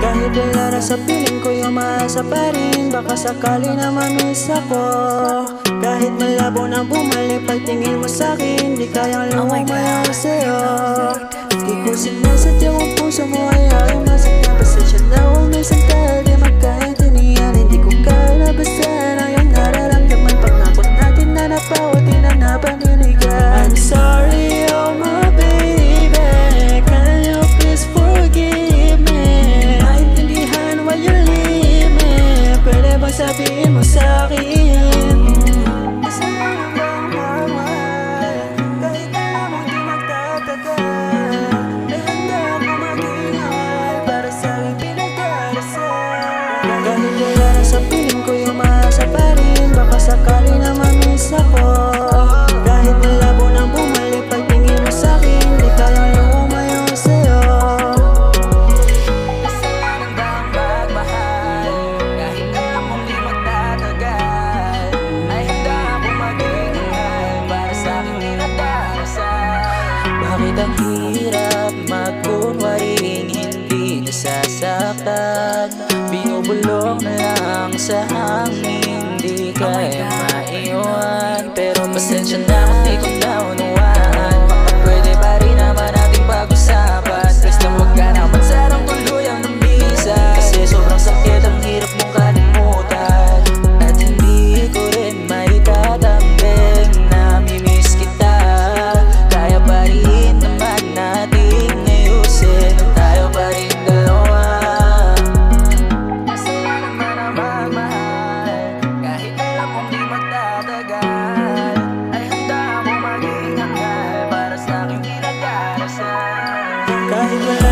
Kahit wala na sa piling ko, umaasa pa rin. Baka sakali na mamiss ako. Kahit malabo na bumalik, pagtingin mo sa'kin, di kayang lumaya sa'yo. Di ko sinasadya kung puso mo ay ayaw masaktan. Pasensya na kung minsan tayo di magkaintindihan. Hindi ko kaya labasan ang iyong nararamdaman. Pag nakot natin na napawat, di na napaniligan. I'm sorry, oh my baby, can you please forgive me? Maintindihan why you leave me. Pwede bang sabihin mo sa'kin? Kahit wala na sa piling ko, umaasa pa rin. Baka sakali na mamiss ako. Kahit malabo na bumalik, pagtingin mo sa'kin, di kayang lumayo sa'yo. Kasalanan ba ang magmahal? Kahit alam mong di magtatagal, ay handa akong maging hangal para sa'king di nagdarasal. Bakit ang hirap magkunwaring hindi nasasaktan? Binubulong na lang sa hangin, di kaya maiwan. Pero pasensya na kung di ko naunawaan. Baka pwede pa rin naman nating pag-usapan. Basta huwag ka naman sarang tuluyang ng bisa, kasi sobrang sakit ang hirap mong kalimutan. At hindi ko rin maitatambing na mimiss kita. Kaya pa rin naman nating ayusin kung tayo pa rin dalawa. Kasalanan man ang magmahal, kahit alam mong di magtatagal, ay handa akong maging hangal para sa'king di nagdarasal. Kahit wala